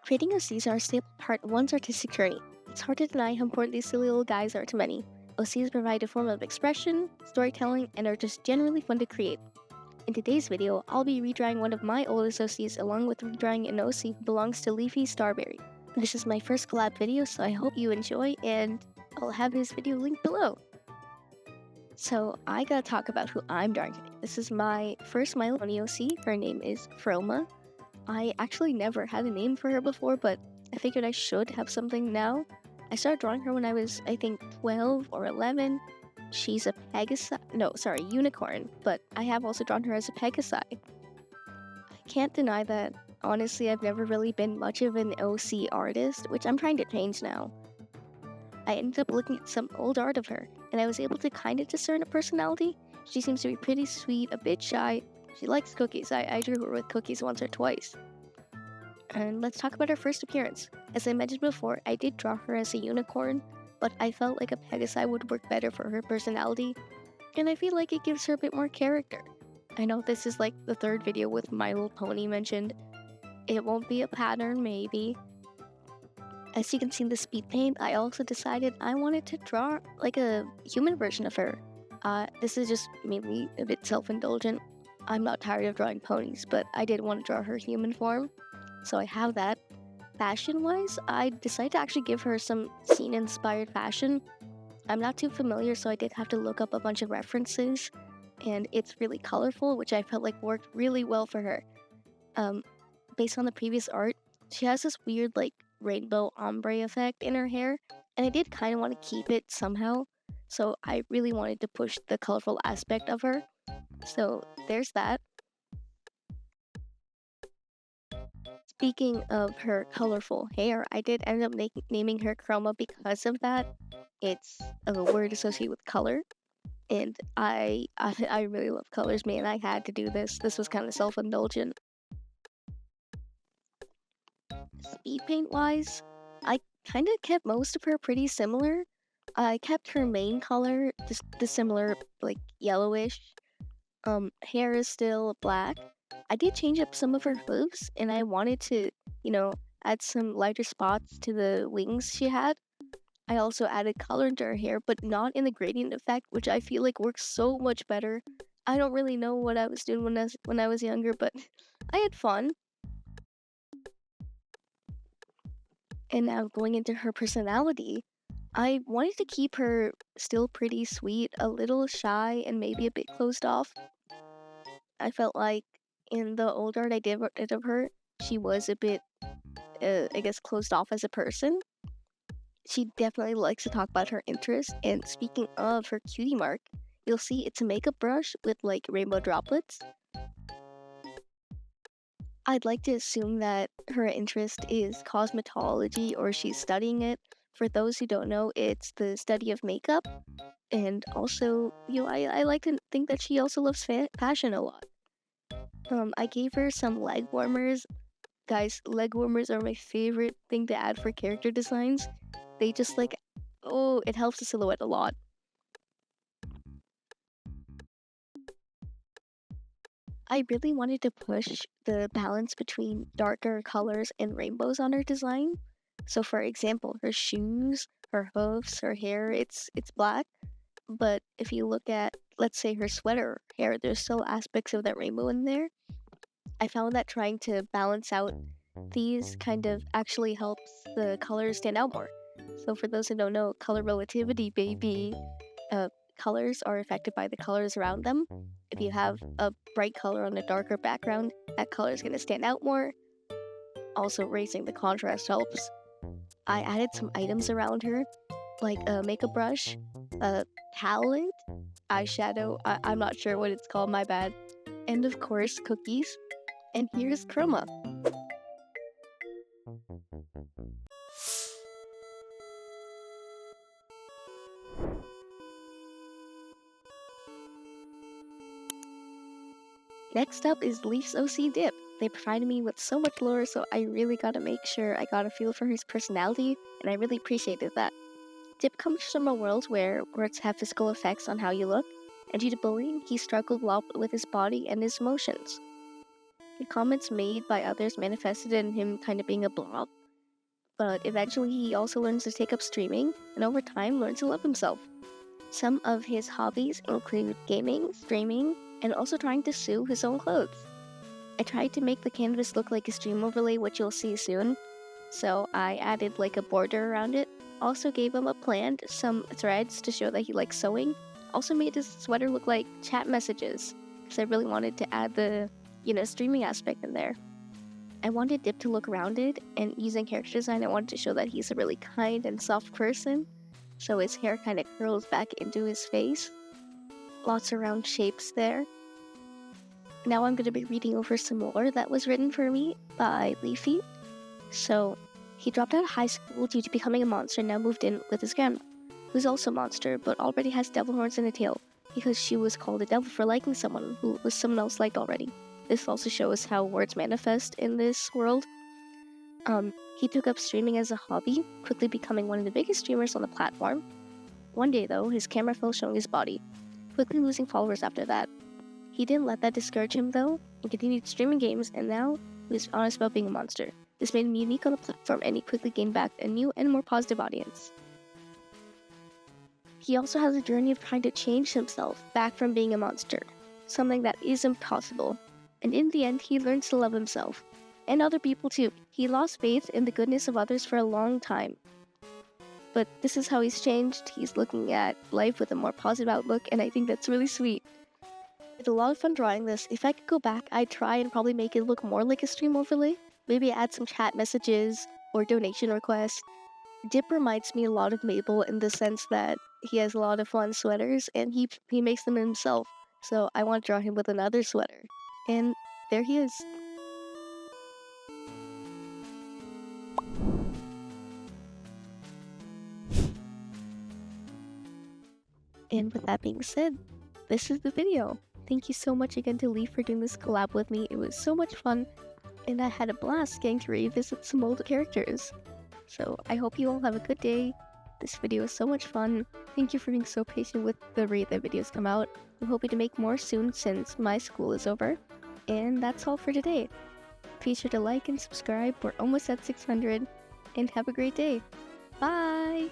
Creating OCs are a staple part of one's artistic journey. It's hard to deny how important these silly little guys are to many. OCs provide a form of expression, storytelling, and are just generally fun to create. In today's video, I'll be redrawing one of my oldest OCs along with redrawing an OC who belongs to Leafy Starberry. This is my first collab video, so I hope you enjoy, and I'll have his video linked below. So I gotta talk about who I'm drawing today. This is my first My Little Pony OC. Her name is Chroma. I actually never had a name for her before, but I figured I should have something now. I started drawing her when I was, I think, 12 or 11. She's a unicorn, but I have also drawn her as a Pegasi. I can't deny that, honestly, I've never really been much of an OC artist, which I'm trying to change now. I ended up looking at some old art of her, and I was able to kind of discern a personality. She seems to be pretty sweet, a bit shy. She likes cookies. I drew her with cookies once or twice. And let's talk about her first appearance. As I mentioned before, I did draw her as a unicorn, but I felt like a Pegasi would work better for her personality, and I feel like it gives her a bit more character. I know this is like the third video with My Little Pony mentioned. It won't be a pattern, maybe. As you can see in the speed paint, I also decided I wanted to draw like a human version of her. This is just mainly a bit self-indulgent. I'm not tired of drawing ponies, but I did want to draw her human form, so I have that. Fashion-wise, I decided to actually give her some scene-inspired fashion. I'm not too familiar, so I did have to look up a bunch of references, and it's really colorful, which I felt like worked really well for her. Based on the previous art, she has this weird like rainbow ombre effect in her hair, and I did kind of want to keep it somehow, so I really wanted to push the colorful aspect of her. So there's that. Speaking of her colorful hair, I did end up naming her Chroma because of that. It's a word associated with color, and I really love colors, man. I had to do this. This was kind of self-indulgent. Speed paint wise, I kind of kept most of her pretty similar. I kept her main color just the similar, like yellowish. Hair is still black. I did change up some of her hooves, and I wanted to, add some lighter spots to the wings she had. I also added color into her hair, but not in the gradient effect, which I feel like works so much better. I don't really know what I was doing when I was younger, but I had fun. And now going into her personality, I wanted to keep her still pretty sweet, a little shy, and maybe a bit closed off. I felt like in the old art I did of her, she was a bit, I guess, closed off as a person. She definitely likes to talk about her interests, and speaking of her cutie mark, you'll see it's a makeup brush with like rainbow droplets. I'd like to assume that her interest is cosmetology or she's studying it. For those who don't know, it's the study of makeup. And also, I like to think that she also loves fashion a lot. I gave her some leg warmers. Guys, leg warmers are my favorite thing to add for character designs. They just like, oh, it helps the silhouette a lot. I really wanted to push the balance between darker colors and rainbows on her design. So for example, her shoes, her hooves, her hair, it's black. But if you look at, let's say, her sweater hair, there's still aspects of that rainbow in there. I found that trying to balance out these kind of actually helps the colors stand out more. So for those who don't know, color relativity, baby, uh, colors are affected by the colors around them. If you have a bright color on a darker background, that color is going to stand out more. Also, raising the contrast helps. I added some items around her, like a makeup brush, a palette, eyeshadow, I'm not sure what it's called, my bad, and of course, cookies. And here's Chroma. Next up is Leaf's OC Dip. They provided me with so much lore, so I really gotta make sure I got a feel for his personality, and I really appreciated that. Dip comes from a world where words have physical effects on how you look, and due to bullying, he struggled a lot with his body and his emotions. The comments made by others manifested in him kind of being a blob, but eventually he also learns to take up streaming and over time learns to love himself. Some of his hobbies include gaming, streaming, and also trying to sew his own clothes. I tried to make the canvas look like a stream overlay, which you'll see soon, so I added like a border around it. Also gave him a plant, some threads to show that he likes sewing. Also made his sweater look like chat messages, because I really wanted to add the, streaming aspect in there. I wanted Dip to look rounded, and using character design, I wanted to show that he's a really kind and soft person, so his hair kind of curls back into his face. Lots of round shapes there. Now I'm going to be reading over some lore that was written for me by Leafy. So, he dropped out of high school due to becoming a monster and now moved in with his grandma, who's also a monster but already has devil horns and a tail, because she was called a devil for liking someone who was someone else liked already. This also shows how words manifest in this world. He took up streaming as a hobby, quickly becoming one of the biggest streamers on the platform. One day though, his camera fell showing his body, quickly losing followers after that. He didn't let that discourage him though, and continued streaming games, and now he was honest about being a monster. This made him unique on the platform, and he quickly gained back a new and more positive audience. He also has a journey of trying to change himself back from being a monster, something that is impossible, and in the end he learns to love himself, and other people too. He lost faith in the goodness of others for a long time. But this is how he's changed. He's looking at life with a more positive outlook, and I think that's really sweet. I had a lot of fun drawing this. If I could go back, I'd try and probably make it look more like a stream overlay. Maybe add some chat messages or donation requests. Dip reminds me a lot of Mabel in the sense that he has a lot of fun sweaters and he makes them himself. So I want to draw him with another sweater. And there he is. And with that being said, this is the video. Thank you so much again to Lee for doing this collab with me. It was so much fun, and I had a blast getting to revisit some old characters. So I hope you all have a good day. This video is so much fun. Thank you for being so patient with the rate that videos come out. I'm hoping to make more soon since my school is over. And that's all for today. Be sure to like and subscribe. We're almost at 600. And have a great day. Bye!